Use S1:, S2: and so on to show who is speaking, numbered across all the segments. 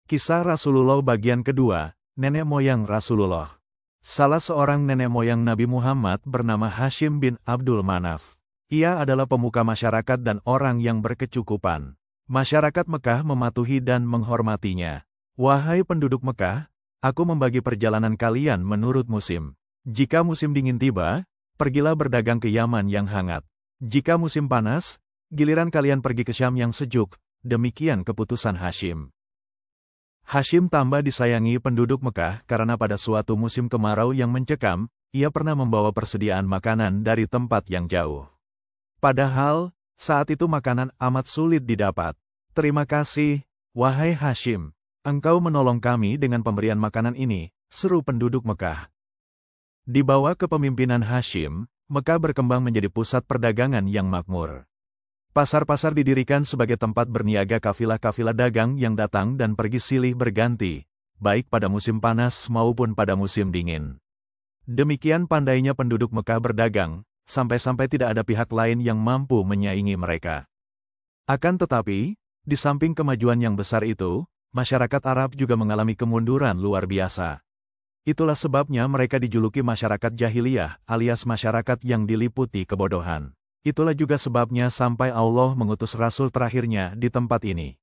S1: Kisah Rasulullah bagian kedua, nenek moyang Rasulullah. Salah seorang nenek moyang Nabi Muhammad bernama Hashim bin Abdul Manaf. Ia adalah pemuka masyarakat dan orang yang berkecukupan. Masyarakat Mekah mematuhi dan menghormatinya. Wahai penduduk Mekah, aku membagi perjalanan kalian menurut musim. Jika musim dingin tiba, pergilah berdagang ke Yaman yang hangat. Jika musim panas, giliran kalian pergi ke Syam yang sejuk. Demikian keputusan Hashim. Hashim tambah disayangi penduduk Mekah karena pada suatu musim kemarau yang mencekam, ia pernah membawa persediaan makanan dari tempat yang jauh. Padahal, saat itu makanan amat sulit didapat. Terima kasih, wahai Hashim. Engkau menolong kami dengan pemberian makanan ini, seru penduduk Mekah. Di bawah kepemimpinan Hashim, Mekah berkembang menjadi pusat perdagangan yang makmur. Pasar-pasar didirikan sebagai tempat berniaga kafilah-kafilah dagang yang datang dan pergi silih berganti, baik pada musim panas maupun pada musim dingin. Demikian pandainya penduduk Mekah berdagang, sampai-sampai tidak ada pihak lain yang mampu menyaingi mereka. Akan tetapi, di samping kemajuan yang besar itu, masyarakat Arab juga mengalami kemunduran luar biasa. Itulah sebabnya mereka dijuluki masyarakat jahiliyah, alias masyarakat yang diliputi kebodohan. Itulah juga sebabnya sampai Allah mengutus Rasul terakhirnya di tempat ini.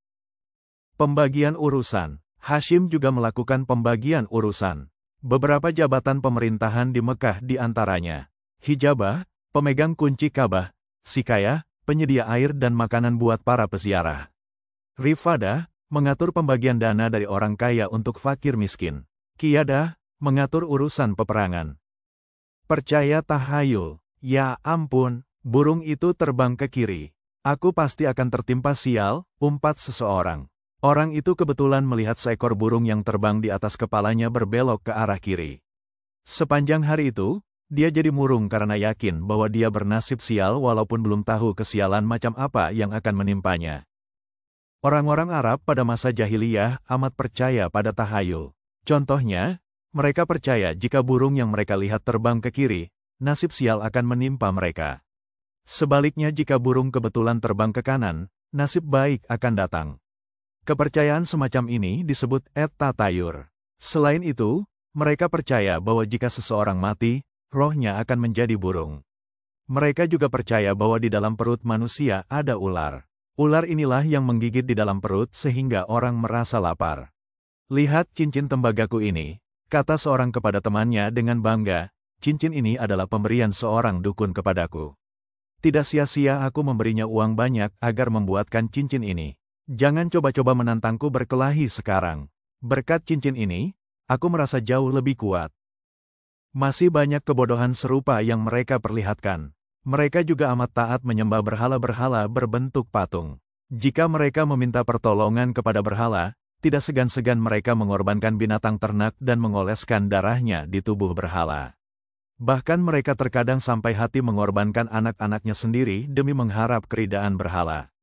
S1: Pembagian urusan. Hashim juga melakukan pembagian urusan. Beberapa jabatan pemerintahan di Mekah di antaranya. Hijabah, pemegang kunci Ka'bah. Sikayah, penyedia air dan makanan buat para peziarah. Rifadah, mengatur pembagian dana dari orang kaya untuk fakir miskin. Qiyadah, mengatur urusan peperangan. Percaya tahayul. Ya ampun. Burung itu terbang ke kiri. Aku pasti akan tertimpa sial, umpat seseorang. Orang itu kebetulan melihat seekor burung yang terbang di atas kepalanya berbelok ke arah kiri. Sepanjang hari itu, dia jadi murung karena yakin bahwa dia bernasib sial walaupun belum tahu kesialan macam apa yang akan menimpanya. Orang-orang Arab pada masa jahiliyah amat percaya pada tahayul. Contohnya, mereka percaya jika burung yang mereka lihat terbang ke kiri, nasib sial akan menimpa mereka. Sebaliknya jika burung kebetulan terbang ke kanan, nasib baik akan datang. Kepercayaan semacam ini disebut at-tatayur. Selain itu, mereka percaya bahwa jika seseorang mati, rohnya akan menjadi burung. Mereka juga percaya bahwa di dalam perut manusia ada ular. Ular inilah yang menggigit di dalam perut sehingga orang merasa lapar. Lihat cincin tembagaku ini, kata seorang kepada temannya dengan bangga, cincin ini adalah pemberian seorang dukun kepadaku. Tidak sia-sia aku memberinya uang banyak agar membuatkan cincin ini. Jangan coba-coba menantangku berkelahi sekarang. Berkat cincin ini, aku merasa jauh lebih kuat. Masih banyak kebodohan serupa yang mereka perlihatkan. Mereka juga amat taat menyembah berhala-berhala berbentuk patung. Jika mereka meminta pertolongan kepada berhala, tidak segan-segan mereka mengorbankan binatang ternak dan mengoleskan darahnya di tubuh berhala. Bahkan mereka terkadang sampai hati mengorbankan anak-anaknya sendiri demi mengharap keridaan berhala.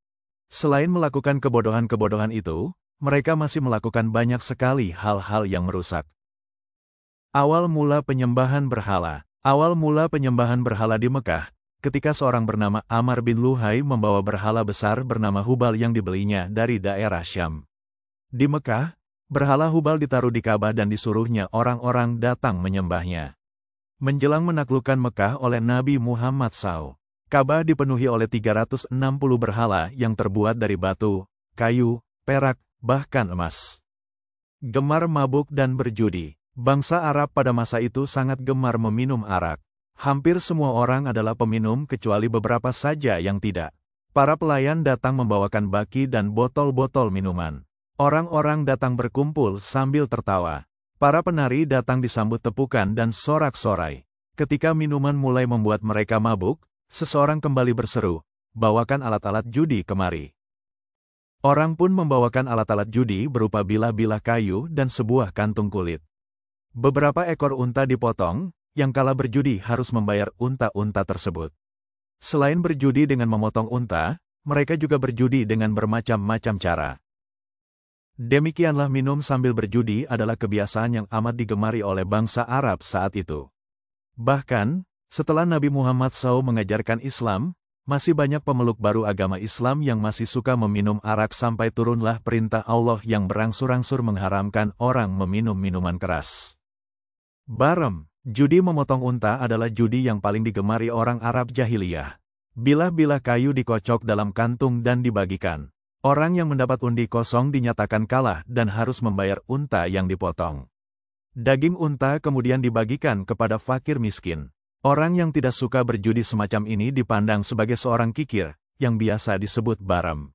S1: Selain melakukan kebodohan-kebodohan itu, mereka masih melakukan banyak sekali hal-hal yang merusak. Awal mula penyembahan berhala. Awal mula penyembahan berhala di Mekah, ketika seorang bernama Amr bin Luhai membawa berhala besar bernama Hubal yang dibelinya dari daerah Syam. Di Mekah, berhala Hubal ditaruh di Ka'bah dan disuruhnya orang-orang datang menyembahnya. Menjelang menaklukkan Mekah oleh Nabi Muhammad SAW, Ka'bah dipenuhi oleh 360 berhala yang terbuat dari batu, kayu, perak, bahkan emas. Gemar mabuk dan berjudi. Bangsa Arab pada masa itu sangat gemar meminum arak. Hampir semua orang adalah peminum kecuali beberapa saja yang tidak. Para pelayan datang membawakan baki dan botol-botol minuman. Orang-orang datang berkumpul sambil tertawa. Para penari datang disambut tepukan dan sorak-sorai. Ketika minuman mulai membuat mereka mabuk, seseorang kembali berseru, "Bawakan alat-alat judi kemari." Orang pun membawakan alat-alat judi berupa bilah-bilah kayu dan sebuah kantung kulit. Beberapa ekor unta dipotong, yang kalah berjudi harus membayar unta-unta tersebut. Selain berjudi dengan memotong unta, mereka juga berjudi dengan bermacam-macam cara. Demikianlah minum sambil berjudi adalah kebiasaan yang amat digemari oleh bangsa Arab saat itu. Bahkan, setelah Nabi Muhammad SAW mengajarkan Islam, Masih banyak pemeluk baru agama Islam yang masih suka meminum arak sampai turunlah perintah Allah yang berangsur-angsur mengharamkan orang meminum minuman keras. Barem, judi memotong unta adalah judi yang paling digemari orang Arab jahiliyah. Bilah-bilah kayu dikocok dalam kantung dan dibagikan. Orang yang mendapat undi kosong dinyatakan kalah dan harus membayar unta yang dipotong. Daging unta kemudian dibagikan kepada fakir miskin. Orang yang tidak suka berjudi semacam ini dipandang sebagai seorang kikir, yang biasa disebut barem.